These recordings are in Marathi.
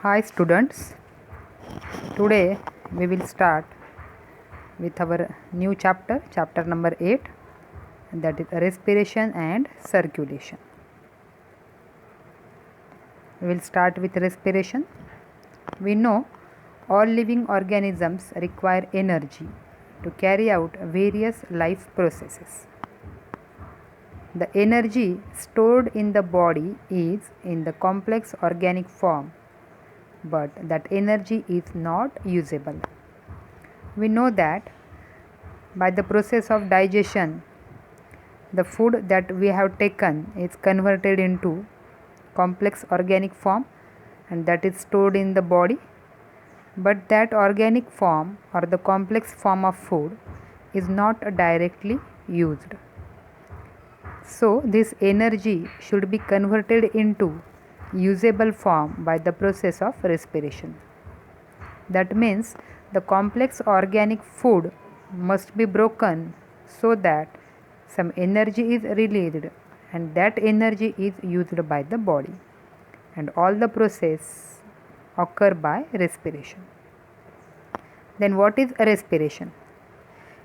Hi students, today we will start with our new chapter, chapter number 8, that is respiration and circulation. We will start with respiration. We know all living organisms require energy to carry out various life processes. The energy stored in the body is in the complex organic form, but that energy is not usable. We know that by the process of digestion, the food that we have taken is converted into complex organic form and that is stored in the body, but that organic form or the complex form of food is not directly used. So this energy should be converted into usable form by the process of respiration. That means the complex organic food must be broken so that some energy is released and that energy is used by the body, and all the process occur by respiration. Then what is respiration?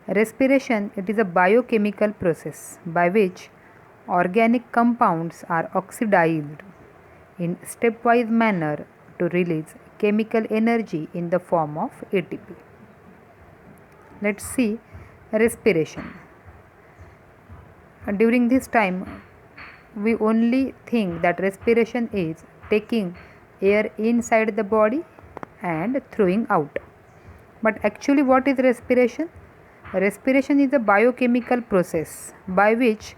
Respiration, it is a biochemical process by which organic compounds are oxidized in stepwise manner to release chemical energy in the form of ATP. Let's see respiration. During this time, we only think that respiration is taking air inside the body and throwing out. But actually, what is respiration? Respiration is a biochemical process by which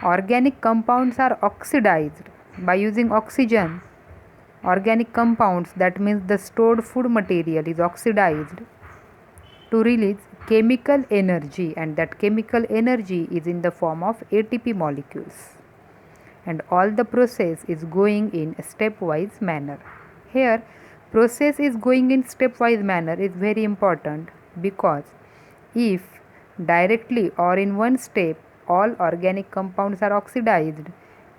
organic compounds are oxidized by using oxygen. Organic compounds, that means the stored food material, is oxidized to release chemical energy, and that chemical energy is in the form of ATP molecules, and all the process is going in a stepwise manner. Here process is going in stepwise manner is very important, because if directly or in one step all organic compounds are oxidized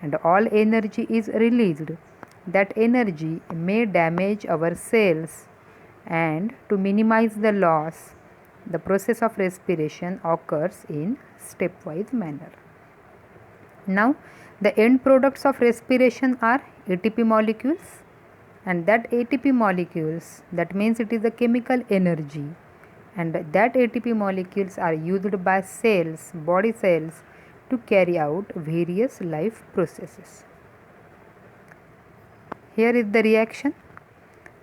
and all energy is released, that energy may damage our cells, and to minimize the loss, the process of respiration occurs in stepwise manner. Now, the end products of respiration are ATP molecules, and that ATP molecules, that means it is a chemical energy, and that ATP molecules are used by cells, body cells, to carry out various life processes. Here is the reaction,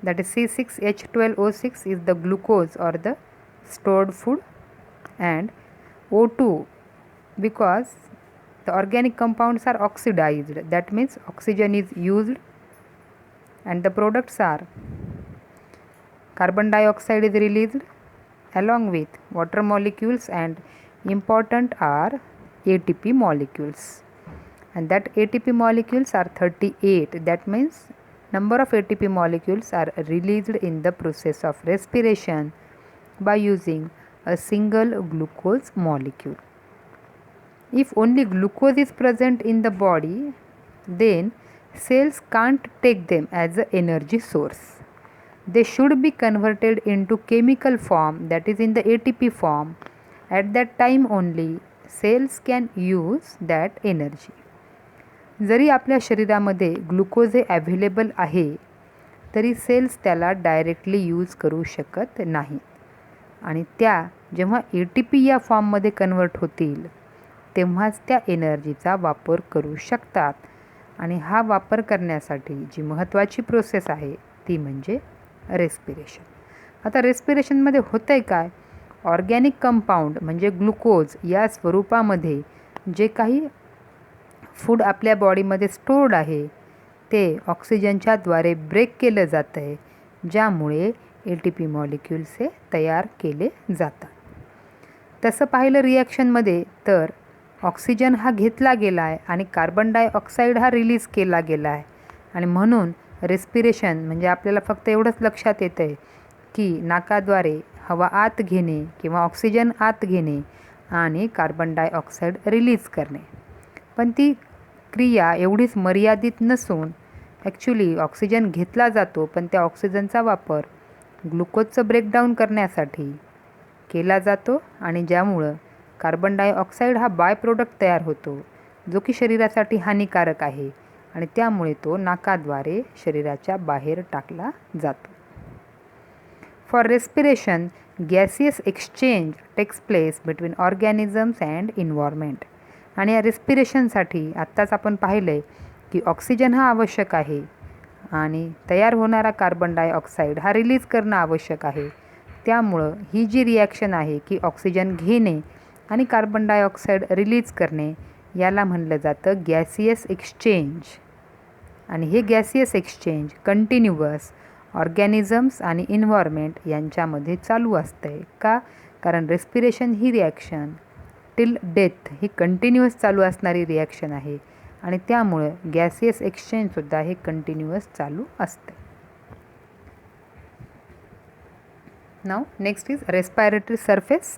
that is C6H12O6 is the glucose or the stored food, and O2, because the organic compounds are oxidized, that means oxygen is used, and the products are carbon dioxide is released along with water molecules, and important are ATP molecules, and that ATP molecules are 38. That means number of ATP molecules are released in the process of respiration by using a single glucose molecule. If only glucose is present in the body, then cells can't take them as an energy source. They should be converted into chemical form, that is in the ATP form. At that time only cells can use that energy. जरी आपल्या शरीरामध्ये ग्लुकोज हे अवेलेबल आहे, तरी सेल्स त्याला डायरेक्टली यूज करू शकत नाही, आणि त्या जेव्हा ATP या फॉर्ममध्ये कन्वर्ट होतील तेव्हाच त्या एनर्जीचा वापर करू शकतात, आणि हा वापर करण्यासाठी जी महत्त्वाची प्रोसेस आहे ती म्हणजे रेस्पिरेशन. आता रेस्पिरेशनमध्ये होतं आहे काय, ऑर्गॅनिक कंपाऊंड म्हणजे ग्लुकोज या स्वरूपामध्ये जे काही फूड आपल्या बॉडीमध्ये स्टोर्ड आहे ते ऑक्सिजनच्या द्वारे ब्रेक केलं जातं आहे, ज्यामुळे ATP मॉलिक्युल्स हे तयार केले जातात. तसं पाहिलं रिॲक्शनमध्ये तर ऑक्सिजन हा घेतला गेला आहे आणि कार्बन डायऑक्साईड हा रिलीज केला गेला आहे, आणि म्हणून रेस्पिरेशन म्हणजे आपल्याला फक्त एवढंच लक्षात येतं आहे की नाकाद्वारे हवा आत घेणे किंवा ऑक्सिजन आत घेणे आणि कार्बन डायऑक्साईड रिलीज करणे. पण ती क्रिया एवढीच मर्यादित नसून ॲक्च्युली ऑक्सिजन घेतला जातो, पण त्या ऑक्सिजनचा वापर ग्लुकोजचं ब्रेकडाऊन करण्यासाठी केला जातो आणि ज्यामुळं कार्बन डायऑक्साईड हा बाय प्रोडक्ट तयार होतो, जो की शरीरासाठी हानिकारक आहे आणि त्यामुळे तो नाकाद्वारे शरीराच्या बाहेर टाकला जातो. For respiration gaseous exchange takes place between organisms and environment. आणि या रेस्पिरेशनसाठी आत्ताच आपण पाहिलं आहे की ऑक्सिजन हा आवश्यक आहे आणि तयार होणारा कार्बन डायऑक्साईड हा रिलीज करणं आवश्यक आहे. त्यामुळं ही जी रिॲक्शन आहे की ऑक्सिजन घेणे आणि कार्बन डायऑक्साईड रिलीज करणे, याला म्हणलं जातं गॅसियस एक्सचेंज. आणि हे गॅसियस एक्सचेंज कंटिन्युअस ऑर्गॅनिझम्स आणि इन्व्हायरमेंट यांच्यामध्ये चालू असतं. का? कारण रेस्पिरेशन ही रिॲक्शन टिल डेथ ही कंटिन्युअस चालू असणारी रिॲक्शन आहे आणि त्यामुळं गॅसियस एक्सचेंजसुद्धा हे कंटिन्युअस चालू असते. Now next is respiratory surface.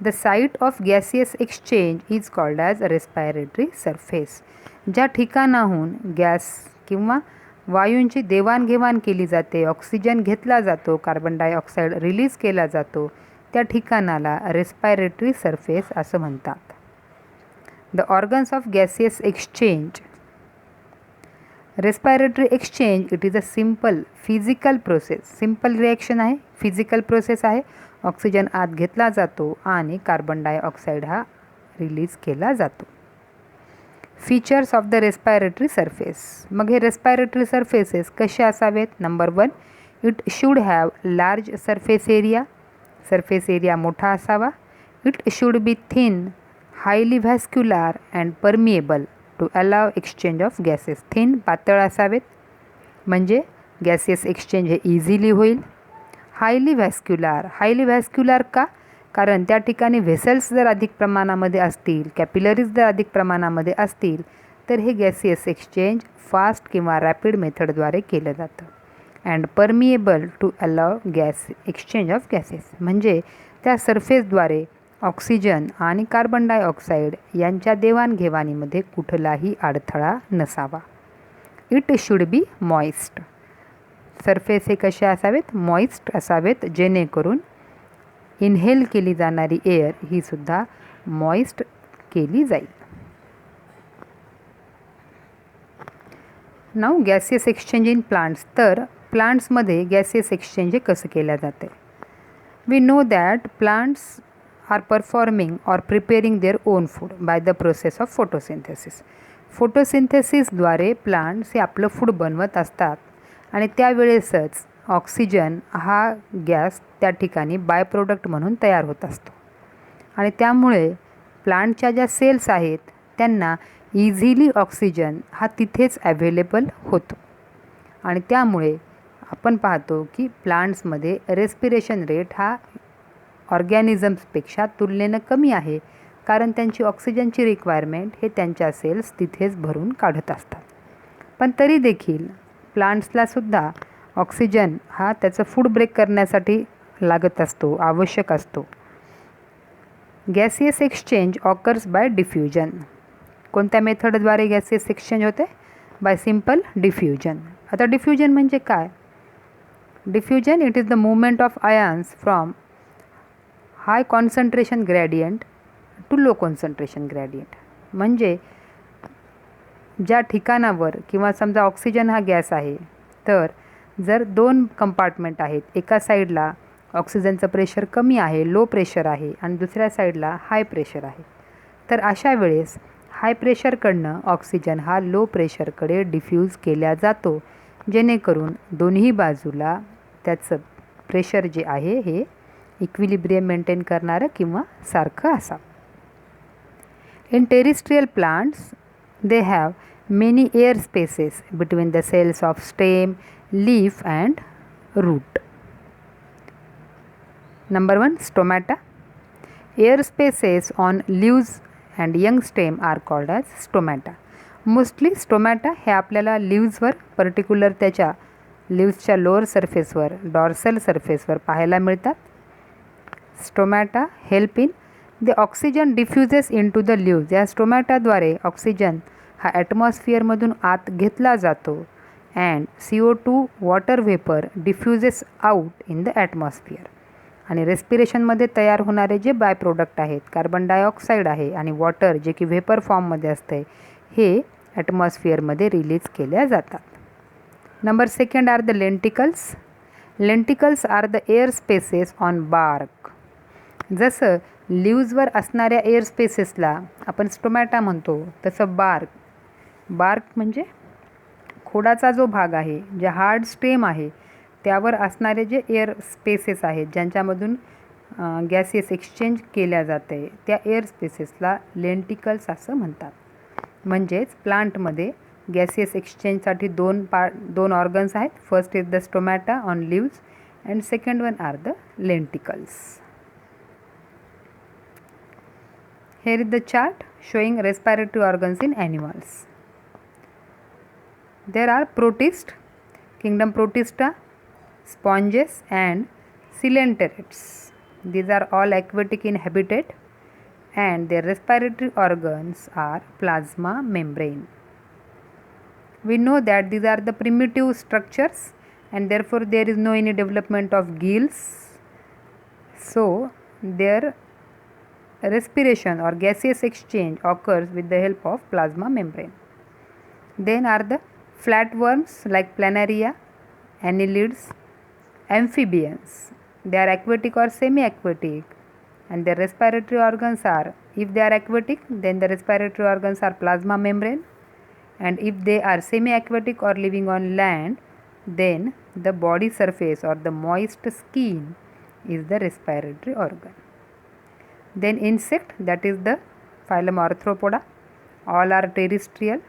The site of gaseous exchange is called as respiratory surface. ज्या ठिकाणाहून गॅस किंवा वायूंची देवाणघेवाण केली जाते, ऑक्सिजन घेतला जातो, कार्बन डायऑक्साईड रिलीज केला जातो, त्या ठिकाणाला रेस्पायरेटरी सरफेस असं म्हणतात. The organs of gaseous exchange. Respiratory exchange it is a simple physical process. Simple reaction आहे, फिजिकल प्रोसेस आहे. ऑक्सिजन आत घेतला जातो आणि कार्बन डायऑक्साईड हा रिलीज केला जातो. Features of the respiratory surface. मग हे रेस्पायरेटरी सरफेसेस कसे असावेत? Number 1, it should have large surface area. Surface area मोठा असावा. It should be thin, highly vascular and permeable to allow exchange of gases. Thin, पातळ असावेत म्हणजे गॅसियस एक्सचेंज हे इझिली होईल. Highly vascular. हायली व्हॅस्क्युलार का? कारण त्या ठिकाणी व्हेसल्स जर अधिक प्रमाणामध्ये असतील, कॅपिलरीज जर अधिक प्रमाणामध्ये असतील, तर हे गॅसियस एक्सचेंज फास्ट किंवा रॅपिड मेथडद्वारे केलं जातं. And permeable to allow gas exchange of gases म्हणजे त्या सरफेसद्वारे ऑक्सिजन आणि कार्बन डायऑक्साईड यांच्या देवाणघेवाणीमध्ये कुठलाही अडथळा नसावा. It should be moist. Surface हे कसे असावेत? मॉइस्ट असावेत, जेणेकरून इनहेल केली जाणारी एअर ही सुद्धा मॉइस्ट केली जाईल. Now gaseous exchange in plants. तर प्लांट्समध्ये गॅसियस एक्सचेंज हे कसं केलं जाते? We know that plants are performing or preparing their own food by the process of photosynthesis. फोटोसिंथेसिसद्वारे प्लांट्स हे आपलं फूड बनवत असतात आणि त्यावेळेसच ऑक्सिजन हा गॅस त्या ठिकाणी बाय प्रोडक्ट म्हणून तयार होत असतो आणि त्यामुळे प्लांटच्या ज्या सेल्स आहेत त्यांना इझिली ऑक्सिजन हा तिथेच अवेलेबल होतो आणि त्यामुळे आपण पाहतो की प्लांट्समध्ये रेस्पिरेशन रेट हा ऑर्गॅनिझम्सपेक्षा तुलनेनं कमी आहे, कारण त्यांची ऑक्सिजनची रिक्वायरमेंट हे त्यांच्या सेल्स तिथेच भरून काढत असतात. पण तरी देखील प्लांट्सलासुद्धा ऑक्सिजन हा त्याचं फूड ब्रेक करण्यासाठी लागत असतो, आवश्यक असतो. Gaseous exchange occurs by diffusion. कोणत्या मेथडद्वारे गॅसियस एक्सचेंज होते? By simple diffusion. आता डिफ्युजन म्हणजे काय? Diffusion it is the movement of ions from high concentration gradient to low concentration gradient. म्हणजे ज्या ठिकाणावर किंवा समजा ऑक्सिजन हा गॅस आहे, तर जर 2 कंपार्टमेंट आहेत, एका साईडला ऑक्सिजनचं प्रेशर कमी आहे, लो प्रेशर आहे आणि दुसऱ्या साईडला हाय प्रेशर आहे, तर अशा वेळेस हाय प्रेशरकडनं ऑक्सिजन हा लो प्रेशरकडे डिफ्यूज केला जातो, जेणेकरून दोन्ही बाजूला त्याचं प्रेशर जे आहे हे इक्विलिब्रियम मेंटेन करणारं किंवा सारखं असावं. In terrestrial plants they have many air spaces between the cells of stem, leaf and root. Number 1, stomata. Air spaces on leaves and young stem are called as stomata. Mostly stomata हे आपल्याला लीव्सवर, पर्टिक्युलर त्याच्या लीव्सच्या लोअर सरफेसवर, डॉर्सल सरफेसवर पाहायला मिळतात. Stomata help in the oxygen diffuses in to the leaves. या स्टोमॅटाद्वारे ऑक्सिजन हा ॲटमॉस्फिअरमधून आत घेतला जातो and CO2 water vapour diffuses out in the atmosphere. आणि रेस्पिरेशनमध्ये तयार होणारे जे बाय प्रोडक्ट आहेत, कार्बन डायऑक्साईड आहे आणि वॉटर जे की व्हेपर फॉर्ममध्ये असते, हे ॲटमॉस्फिअरमध्ये रिलीज केल्या जातात. Number second are the lenticels. Lenticels are the air spaces on bark. जसं लीव्जवर असणाऱ्या एअर स्पेसेसला आपण स्टोमॅटा म्हणतो, तसं बार्क म्हणजे खोडाचा जो भाग आहे, जे हार्ड स्टेम आहे, त्यावर असणारे जे एअर स्पेसेस आहेत ज्यांच्यामधून गॅसियस एक्सचेंज केल्या जाते, त्या एअर स्पेसेसला लेंटिकल्स असं म्हणतात. म्हणजेच प्लांटमध्ये गॅसियस एक्सचेंजसाठी दोन ऑर्गन्स आहेत. First is the stomata on leaves and second one are the lenticels. Here is the chart showing respiratory organs in animals. There are protists, kingdom Protista, sponges and coelenterate. These are all aquatic in habitat and their respiratory organs are plasma membrane. We know that these are the primitive structures and therefore there is no any development of gills. So their respiration or gaseous exchange occurs with the help of plasma membrane. Then are the flatworms like planaria, annelids, amphibians. They are aquatic or semi-aquatic and their respiratory organs are, if they are aquatic, then the respiratory organs are plasma membrane, and if they are semi-aquatic or living on land, then the body surface or the moist skin is the respiratory organ. Then insect, that is the phylum Arthropoda. All are terrestrial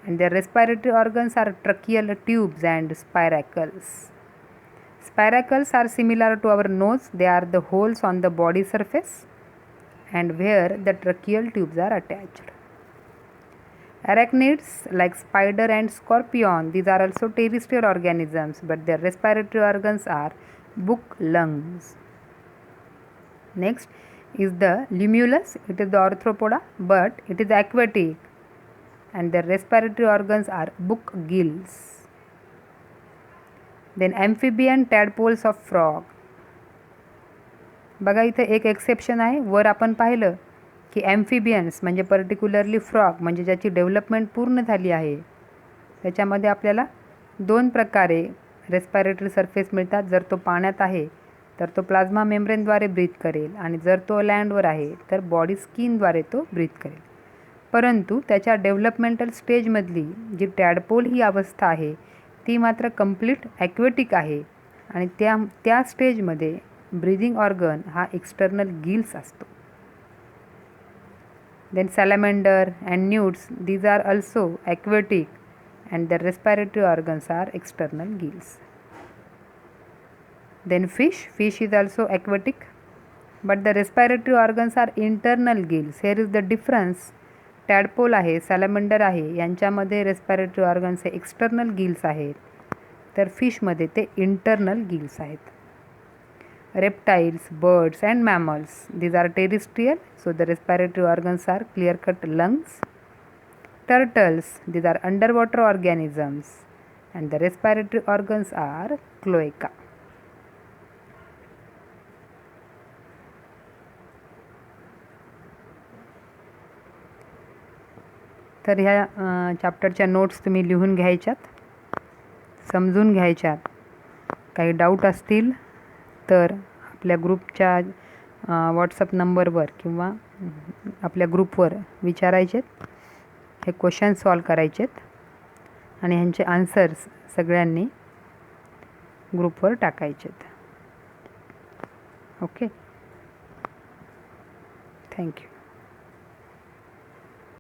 and their respiratory organs are tracheal tubes and spiracles. Spiracles are similar to our nose. They are the holes on the body surface and where the tracheal tubes are attached. Arachnids like spider and scorpion, these are also terrestrial organisms but their respiratory organs are book lungs. Next is the limulus. It is the arthropoda but it is aquatic and their respiratory organs are book gills. Then amphibian tadpoles of frog. बघा इथे एक एक्सेप्शन आहे. वर आपण पाहिलं की ॲम्फिबियन्स म्हणजे पर्टिक्युलरली फ्रॉग म्हणजे ज्याची डेव्हलपमेंट पूर्ण झाली आहे, त्याच्यामध्ये आपल्याला दोन प्रकारे रेस्पिरेटरी सरफेस मिळतात. जर तो पाण्यात आहे तर तो प्लाझ्मा मेम्ब्रेनद्वारे ब्रीथ करेल आणि जर तो लँडवर आहे तर बॉडी स्किनद्वारे तो ब्रीथ करेल. परंतु त्याच्या डेव्हलपमेंटल स्टेजमधली जी टॅडपोल ही अवस्था आहे ती मात्र कंप्लीट ॲक्वेटिक आहे आणि त्या स्टेजमध्ये ब्रीदिंग ऑर्गन हा एक्सटर्नल गिल्स असतो. Then salamander and newts, these are also aquatic and their respiratory organs are external gills. Then fish is also aquatic but the respiratory organs are internal gills. Here is the difference. Tadpole आहे, सॅलमेंडर आहे, यांच्यामध्ये रेस्पिरेटरी ऑर्गन्स हे एक्सटर्नल गिल्स आहेत तर फिशमध्ये ते इंटर्नल गिल्स आहेत. Reptiles, birds and mammals, these are terrestrial, so the respiratory organs are clear cut lungs. Turtles, these are underwater organisms and the respiratory organs are cloaca. तर ह्या चॅप्टरच्या नोट्स तुम्ही लिहून घ्यायच्यात, समजून घ्यायच्यात. काही डाऊट असतील तर आपल्या ग्रुपच्या व्हॉट्सअप नंबरवर किंवा आपल्या ग्रुपवर विचारायचेत. हे क्वेश्चन सॉल्व करायचेत आणि ह्यांचे आन्सर्स सगळ्यांनी ग्रुपवर टाकायचेत. Okay, thank you.